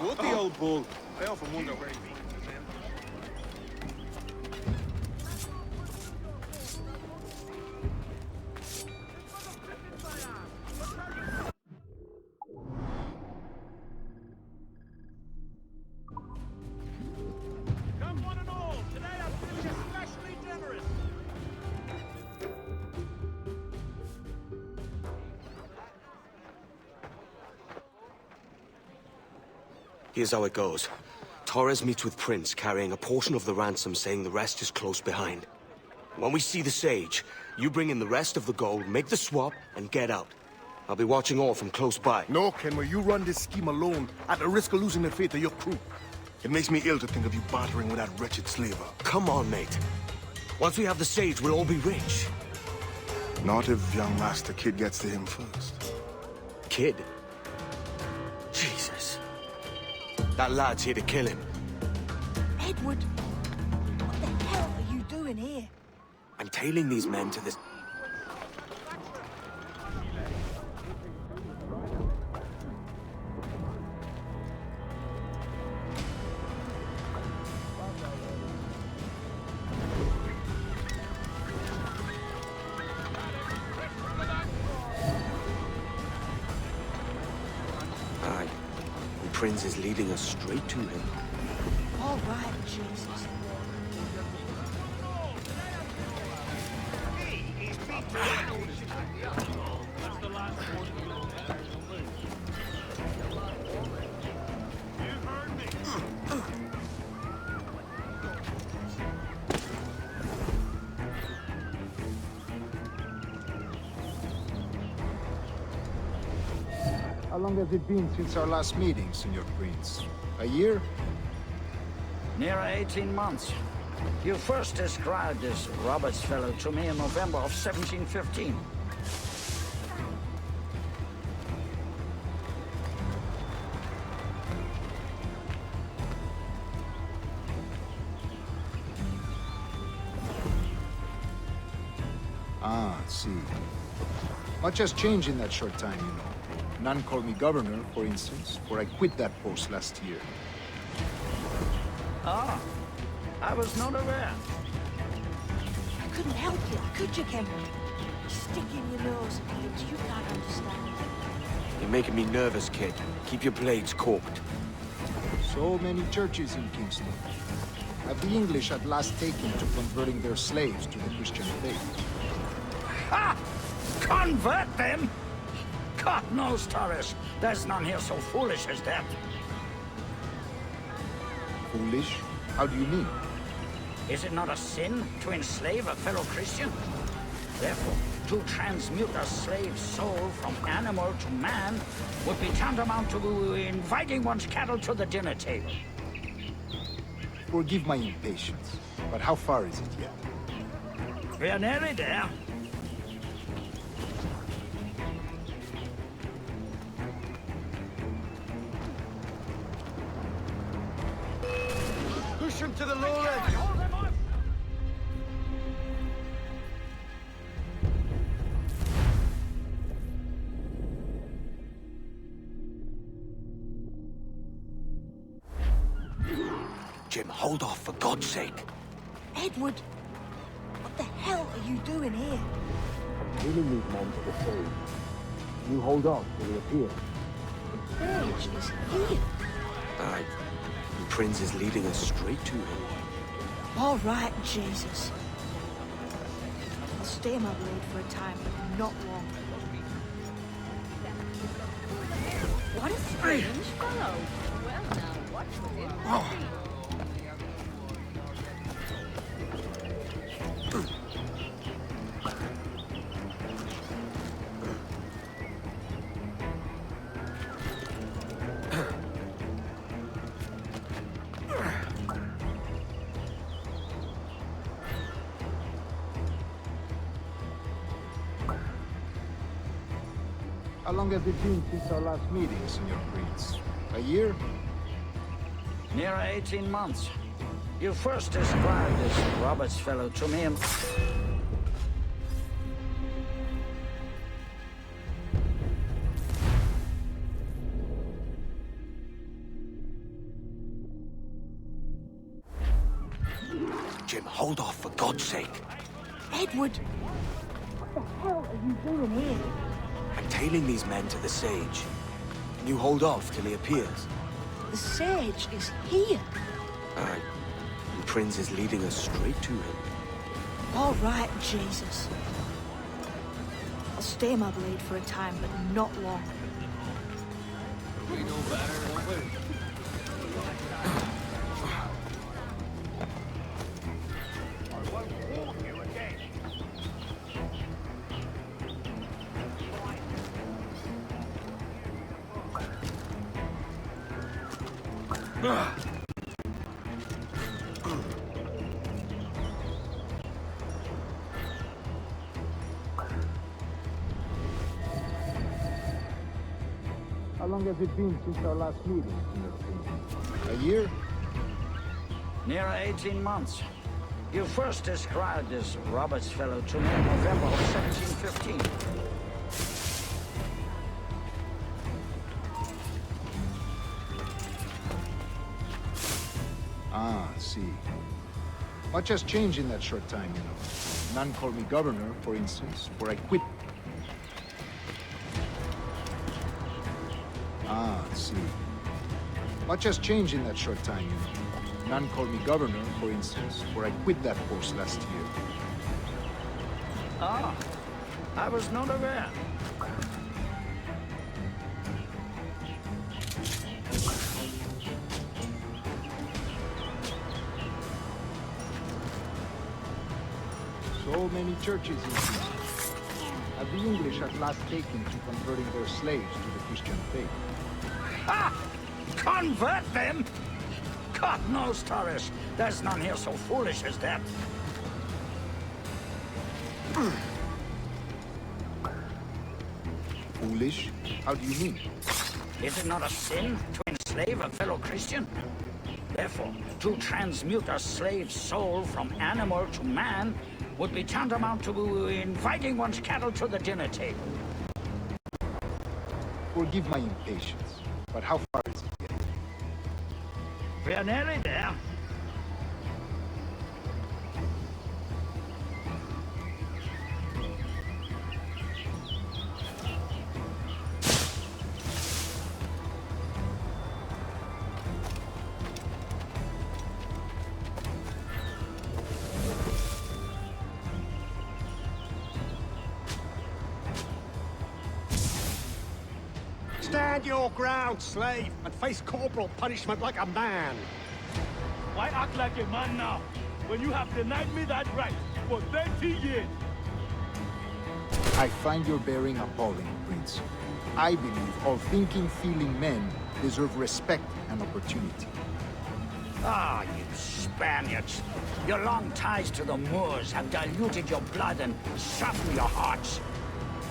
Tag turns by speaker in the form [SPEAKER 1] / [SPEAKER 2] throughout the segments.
[SPEAKER 1] What the old bull? I often wonder where he means.
[SPEAKER 2] Come one and all, today I'm feeling especially generous.
[SPEAKER 3] Here's how it goes. Torres meets with Prince, carrying a portion of the ransom, saying the rest is close behind. When we see the Sage, you bring in the rest of the gold, make the swap, and get out. I'll be watching all from close by.
[SPEAKER 4] No, Kenway, you run this scheme alone, at the risk of losing the faith of your crew. It makes me ill to think of you bartering with that wretched slaver.
[SPEAKER 3] Come on, mate. Once we have the Sage, we'll all be rich.
[SPEAKER 4] Not if young Master Kid gets to him first.
[SPEAKER 3] Kid? Jesus. That lad's here to kill him.
[SPEAKER 5] Edward, what the hell are you doing here?
[SPEAKER 3] I'm tailing these men to this... Aye. And Prince is leading us straight to him.
[SPEAKER 5] All right, Jesus.
[SPEAKER 6] How long has it been since our last meeting, Senor Prince? A year?
[SPEAKER 7] Near 18 months. You first described this Roberts fellow to me in November of 1715.
[SPEAKER 6] Ah, see. Much has changed in that short time, you know. None called me governor, for instance, for I quit that post last year.
[SPEAKER 7] Ah, I was not aware.
[SPEAKER 5] I couldn't help you, could you, Cameron? Sticking your nose at things you can't understand.
[SPEAKER 3] You're making me nervous, kid. Keep your blades corked.
[SPEAKER 6] So many churches in Kingston. Have the English at last taken to converting their slaves to the Christian faith?
[SPEAKER 7] Ha! Convert them? God knows, Torres. There's none here so foolish as that.
[SPEAKER 6] Foolish? How do you mean?
[SPEAKER 7] Is it not a sin to enslave a fellow Christian? Therefore, to transmute a slave's soul from animal to man would be tantamount to inviting one's cattle to the dinner table.
[SPEAKER 6] Forgive my impatience, but how far is it yet?
[SPEAKER 7] We're nearly there.
[SPEAKER 1] Push him to the lower edge.
[SPEAKER 3] Jim, hold off, for God's sake.
[SPEAKER 5] Edward, what the hell are you doing here?
[SPEAKER 3] Leading these men to the Sage. You hold on till he appears.
[SPEAKER 5] The Sage is here.
[SPEAKER 3] Aye. And Prince is leading us straight to him.
[SPEAKER 5] All right, Jesus. I'll stay in my blade for a time, but not long.
[SPEAKER 8] What a strange fellow. Well, now, what will it be?
[SPEAKER 6] How long has it been since our last meeting, Senor Prince? A year?
[SPEAKER 7] Near 18 months. You first described this Roberts fellow to me and...
[SPEAKER 3] Jim, hold off, for God's sake.
[SPEAKER 5] Edward! What the hell are you doing here?
[SPEAKER 3] I'm tailing these men to the Sage. Can you hold off till he appears?
[SPEAKER 5] The Sage is here.
[SPEAKER 3] And Prince is leading us straight to him.
[SPEAKER 5] All right, Jesus. I'll stay my blade for a time, but not long.
[SPEAKER 1] We know better, don't we?
[SPEAKER 6] How long has it been since our last meeting, in your opinion? A year?
[SPEAKER 7] Near 18 months. You first described this Roberts fellow to me in November of 1715.
[SPEAKER 6] Ah, see. Much has changed in that short time, you know. None call me governor, for instance, for I quit. Ah, see. Much has changed in that short time, you know. None call me governor, for instance, for I quit that post last year.
[SPEAKER 7] Ah, I was not aware.
[SPEAKER 6] So many churches in Greece. Have the English at last taken to converting their slaves to the Christian faith?
[SPEAKER 7] Ha! Convert them? God knows, Torres. There's none here so foolish as that.
[SPEAKER 6] Foolish? How do you mean?
[SPEAKER 7] Is it not a sin to enslave a fellow Christian? Therefore, to transmute a slave's soul from animal to man would be tantamount to inviting one's cattle to the dinner table.
[SPEAKER 6] Forgive my impatience, but how far is it yet?
[SPEAKER 7] We're nearly there.
[SPEAKER 1] Stand your ground, slave, and face corporal punishment like a man.
[SPEAKER 2] Why act like a man now, when you have denied me that right for 30 years?
[SPEAKER 6] I find your bearing appalling, Prince. I believe all thinking, feeling men deserve respect and opportunity.
[SPEAKER 7] Ah, you Spaniards. Your long ties to the Moors have diluted your blood and softened your hearts.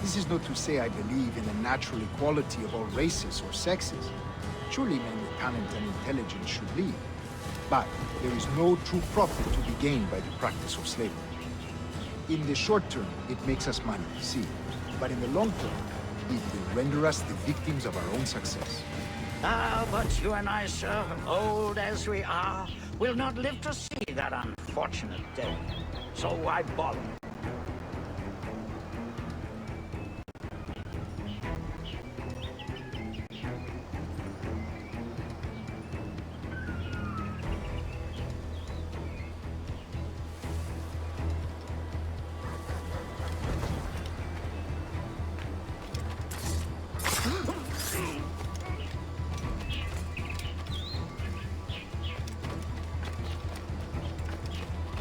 [SPEAKER 6] This is not to say I believe in the natural equality of all races or sexes. Surely men with talent and intelligence should lead. But there is no true profit to be gained by the practice of slavery. In the short term, it makes us money, see. But in the long term, it will render us the victims of our own success.
[SPEAKER 7] Ah, but you and I, sir, old as we are, will not live to see that unfortunate day. So why bother?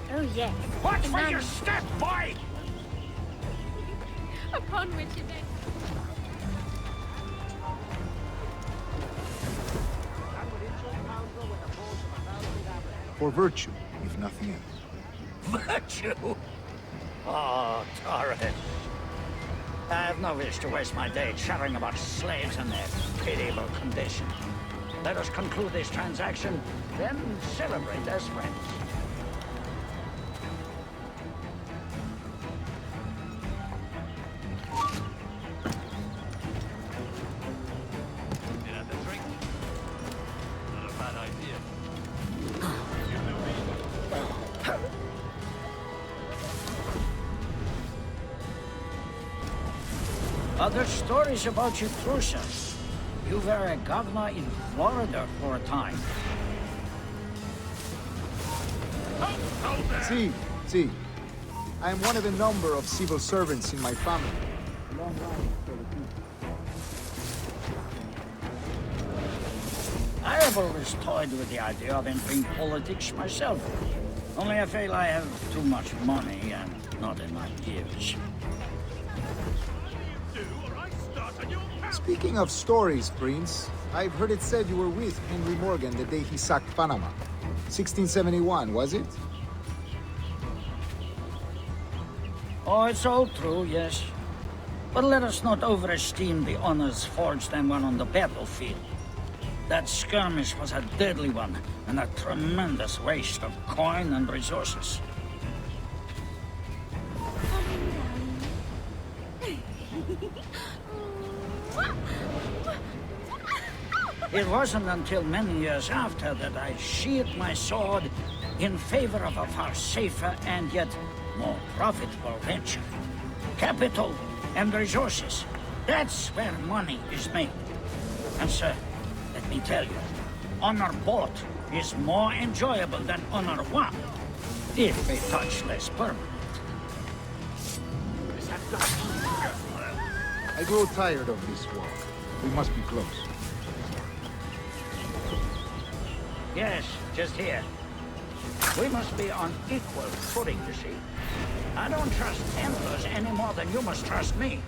[SPEAKER 8] Oh, yes.
[SPEAKER 7] Watch
[SPEAKER 8] The
[SPEAKER 7] for
[SPEAKER 8] man
[SPEAKER 7] your step, boy!
[SPEAKER 8] upon which it ends.
[SPEAKER 6] For virtue, if nothing else.
[SPEAKER 7] Virtue? Oh, Torres. I have no wish to waste my day chattering about slaves and their pitiable condition. Let us conclude this transaction, then celebrate as friends. Other stories about you, Trusa. You were a governor in Florida for a time.
[SPEAKER 6] See. I am one of a number of civil servants in my family. Long line for the people.
[SPEAKER 7] I have always toyed with the idea of entering politics myself. Only I feel I have too much money and not enough years.
[SPEAKER 6] Speaking of stories, Prince, I've heard it said you were with Henry Morgan the day he sacked Panama. 1671, was it?
[SPEAKER 7] Oh, it's all true, yes. But let us not overesteem the honors forged and won on the battlefield. That skirmish was a deadly one, and a tremendous waste of coin and resources. It wasn't until many years after that I sheathed my sword in favor of a far safer and yet more profitable venture. Capital and resources. That's where money is made. And sir, let me tell you, honor bought is more enjoyable than honor won, if a touch less permanent.
[SPEAKER 6] I grow tired of this war. We must be close.
[SPEAKER 7] Yes, just here. We must be on equal footing, you see. I don't trust Templars any more than you must trust me.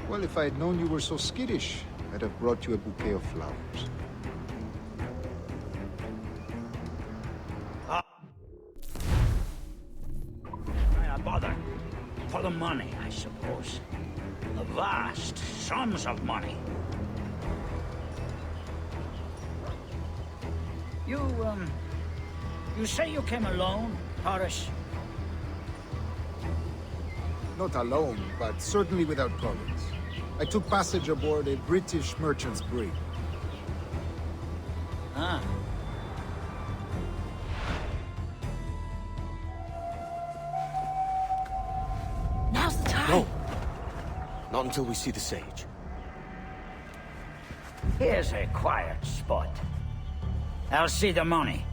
[SPEAKER 6] Well, if I had known you were so skittish, I'd have brought you a bouquet of flowers.
[SPEAKER 7] Bother. For the money, I suppose. The vast sums of money. You say you came alone, Horace?
[SPEAKER 6] Not alone, but certainly without problems. I took passage aboard a British merchant's brig.
[SPEAKER 7] Ah.
[SPEAKER 5] Now's the time.
[SPEAKER 3] No. Not until we see the sage.
[SPEAKER 7] Here's a quiet spot. I'll see the money.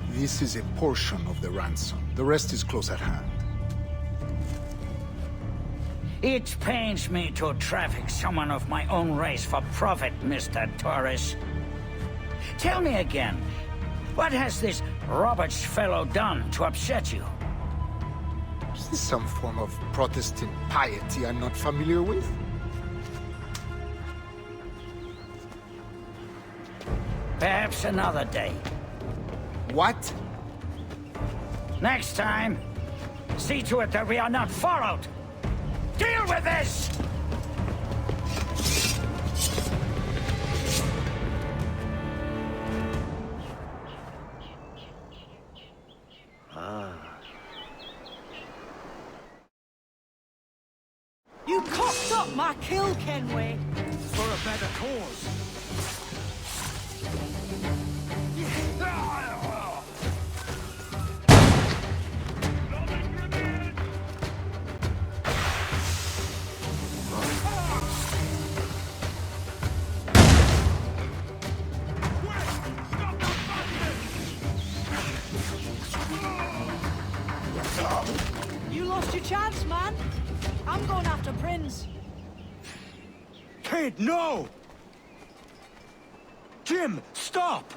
[SPEAKER 6] This is a portion of the ransom. The rest is close at hand.
[SPEAKER 7] It pains me to traffic someone of my own race for profit, Mr. Torres. Tell me again, what has this Roberts fellow done to upset you?
[SPEAKER 6] Is this some form of Protestant piety I'm not familiar with?
[SPEAKER 7] Perhaps another day.
[SPEAKER 6] What?
[SPEAKER 7] Next time, see to it that we are not followed. Deal with this!
[SPEAKER 5] You cocked up my kill, Kenway.
[SPEAKER 1] For a better cause.
[SPEAKER 5] You lost your chance, man. I'm going after Prince.
[SPEAKER 3] Kid, no! Jim, stop!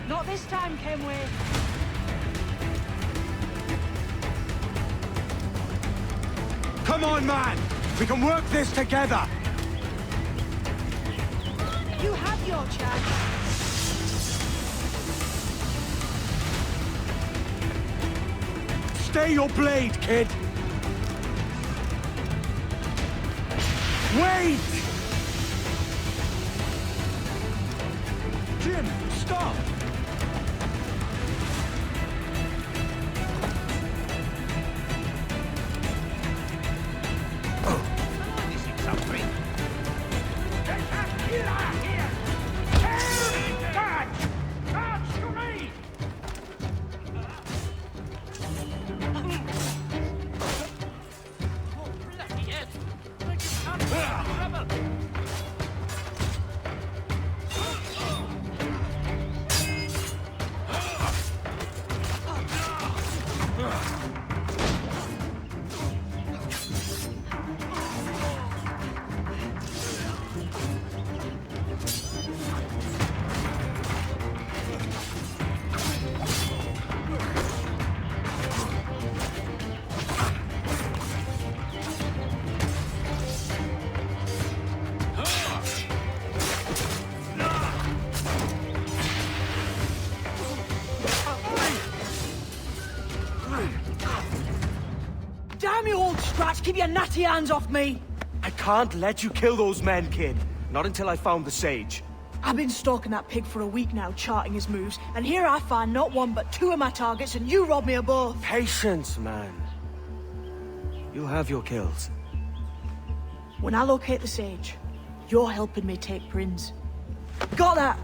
[SPEAKER 5] Not this time, Kenway.
[SPEAKER 3] Come on, man! We can work this together!
[SPEAKER 5] You had your chance.
[SPEAKER 3] Stay your blade, kid!
[SPEAKER 2] Wait! Jim, stop!
[SPEAKER 5] Damn you, old Scratch! Keep your natty hands off me!
[SPEAKER 3] I can't let you kill those men, kid. Not until I found the sage.
[SPEAKER 5] I've been stalking that pig for a week now, charting his moves, and here I find not one but two of my targets, and you rob me of both.
[SPEAKER 3] Patience, man. You'll have your kills.
[SPEAKER 5] When I locate the sage, you're helping me take Prince. Got that?